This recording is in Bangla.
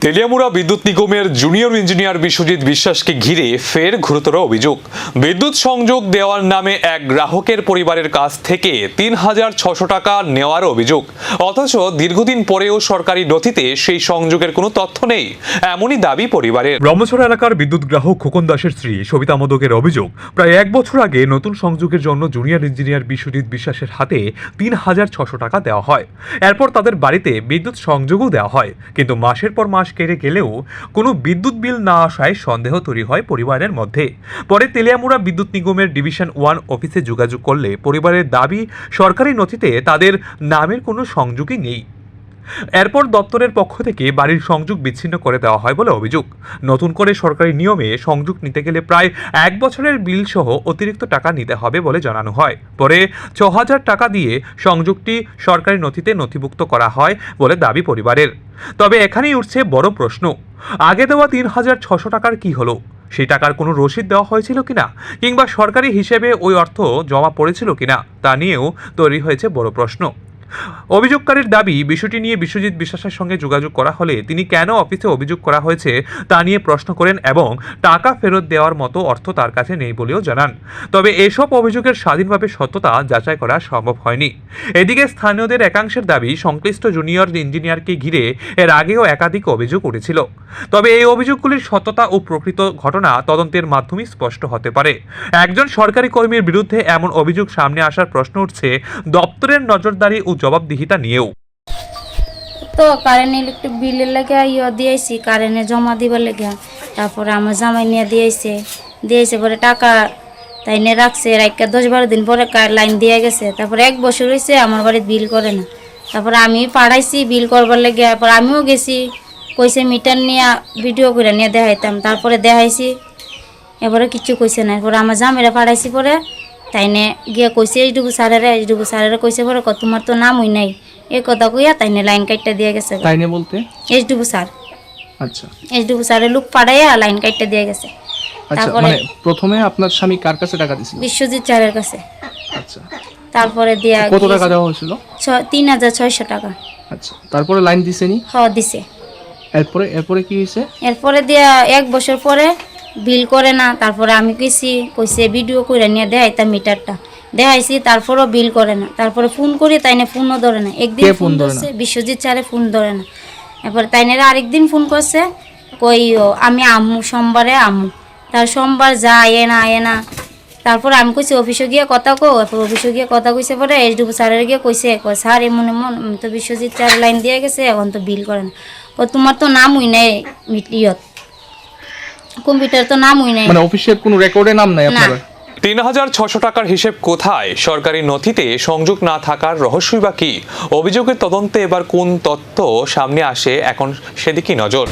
তেলিয়ামুড়া বিদ্যুৎ নিগমের জুনিয়র ইঞ্জিনিয়ার বিশ্বজিৎ বিশ্বাসকে ঘিরে ফের গুরুতর অভিযোগ। বিদ্যুৎ সংযোগ দেওয়ার নামে এক গ্রাহকের পরিবারের কাছ থেকে ৩,৬০০ টাকা নেওয়ার অভিযোগ, অথচ দীর্ঘদিন পরেও সরকারি নথিতে সেই সংযোগের কোনো তথ্য নেই, এমনই দাবি পরিবারের। ব্রহ্মছড়া এলাকার বিদ্যুৎ গ্রাহক খোকন দাসের স্ত্রী সবিতা মোদকের অভিযোগ, প্রায় ১ বছর আগে নতুন সংযোগের জন্য জুনিয়র ইঞ্জিনিয়ার বিশ্বজিৎ বিশ্বাসের হাতে ৩,৬০০ টাকা দেওয়া হয়। এরপর তাদের বাড়িতে বিদ্যুৎ সংযোগও দেওয়া হয়, কিন্তু মাসের পর মাস কেটে গেলেও কোনো বিদ্যুৎ বিল না আসায় সন্দেহ তৈরি হয় পরিবারের মধ্যে। পরে তেলিয়ামুড়া বিদ্যুৎ নিগমের ডিভিশন 1 অফিসে যোগাযোগ করলে পরিবারের দাবি, সরকারি নথিতে তাদের নামের কোনো সংযোগই নেই। এরপর দপ্তরের পক্ষ থেকে বাড়ির সংযোগ বিচ্ছিন্ন করে দেওয়া হয় বলে অভিযোগ। নতুন করে সরকারি নিয়মে সংযোগ নিতে গেলে প্রায় 1 বছরের বিল সহ অতিরিক্ত টাকা নিতে হবে বলে জানানো হয়। পরে ৬,০০০ টাকা দিয়ে সংযোগটি সরকারি নথিতে নথিভুক্ত করা হয় বলে দাবি পরিবারের। তবে এখানেই উঠছে বড় প্রশ্ন, আগে দেওয়া ৩,৬০০ টাকার কি হলো? সেই টাকার কোনো রসিদ দেওয়া হয়েছিল কিনা, কিংবা সরকারি হিসেবে ওই অর্থ জমা পড়েছিল কিনা, তা নিয়েও তৈরি হয়েছে বড় প্রশ্ন। অভিযোগকারীর দাবি, বিষয়টি নিয়ে বিশ্বজিৎ বিশ্বাসের সঙ্গে যোগাযোগ করা হলে তিনি কেন অফিসে অভিযোগ করা হয়েছে তা নিয়ে প্রশ্ন করেন এবং টাকা ফেরত দেওয়ার মতো অর্থ তার কাছে নেই বলেও জানান। তবে এসব অভিযোগের স্বাধীনভাবে সত্যতা যাচাই করা সম্ভব হয়নি। এদিকে স্থানীয়দের একাংশের দাবি, সংশ্লিষ্ট জুনিয়র ইঞ্জিনিয়ারকে ঘিরে এর আগেও একাধিক অভিযোগ উঠেছিল। তবে এই অভিযোগগুলির সত্যতা ও প্রকৃত ঘটনা তদন্তের মাধ্যমে স্পষ্ট হতে পারে। একজন সরকারি কর্মীর বিরুদ্ধে এমন অভিযোগ সামনে আসার প্রশ্ন উঠছে দপ্তরের নজরদারি ও জবাবদিহিতা নিয়েও। তো কারেন্ট ইলেকট্রিক বিলের লেগে দিয়েছি, কারেন্টে জমা দিবার লেগে। তারপরে আমার জামাই নিয়ে দিয়েছে পরে টাকা তাই নিয়ে রাখছে, রাখা 10-12 দিন পরে লাইন দিয়ে গেছে। তারপরে 1 বছর হয়েছে আমার বাড়িতে বিল করে না। তারপরে আমি পাঠাইছি বিল করবার লেগে, তারপর আমিও গেছি, কইছে মিটার নিয়ে ভিডিও করে নিয়ে দেখাইতাম। তারপরে দেখাইছি, এবারে কিছু কইছে না। এরপরে আমার জামাইরা পাঠাইছি, পরে তাই নিয়ে গিয়ে কইছে এইটুকু স্যারেরা কইছে পরে তোমার তো নাম হই নাই, এই কথা কইয়া তাই নিয়ে লাইন কাটটা দিয়ে গেছে। তাইনে বলতে এইটুকু স্যার, আচ্ছা এইটুকু স্যারের লোক পাঠাইয়া লাইন কাটটা দিয়ে গেছে। আচ্ছা, তারপরে মানে প্রথমে আপনার স্বামী কার কাছে টাকা দিছিল? বিশ্বজিৎ স্যারের কাছে। আচ্ছা, তারপরে দিয়া কত টাকা দেওয়া হয়েছিল? 3,600 টাকা। আচ্ছা, তারপরে লাইন দিছেনি? দিছে। এরপরে কি হয়েছে? এরপরে দিয়া 1 বছর পরে বিল করে না। তারপরে আমি কইছে ভিডিও করে নিয়ে দেখাইতাম মিটারটা, দেখাইছি, তারপরেও বিল করে না। তারপরে ফোন করি, তাইনে ফোনও ধরে না। একদিন ফোন ধরছে বিশ্বজিৎ স্যারে, ফোন ধরে না। এরপরে তাইনেরা আরেকদিন ফোন করছে, আমি আম্মু সোমবারে আম্মু। তার সোমবার যা আয়ে না। তারপরে আমি কইছি অফিসে গিয়ে কথা অফিসে গিয়ে কথা কইছে। পরে এইটুকু স্যারের গিয়ে কইছে, স্যার এমন তো বিশ্বজিৎ স্যার লাইন দিয়ে গেছে, এখন তো বিল করে না। তোমার তো নাম হই নাই কম্পিউটার, তো নাম হই নাই, মানে অফিসের কোনো রেকর্ডে নাম নাই আপনার? ৩,৬০০ টাকার হিসেব কোথায়? সরকারি নথিতে সংযোগ না থাকার রহস্যই বা কি? অভিযোগের তদন্তে এবার কোন তথ্য সামনে আসে, এখন সেদিকেই নজর।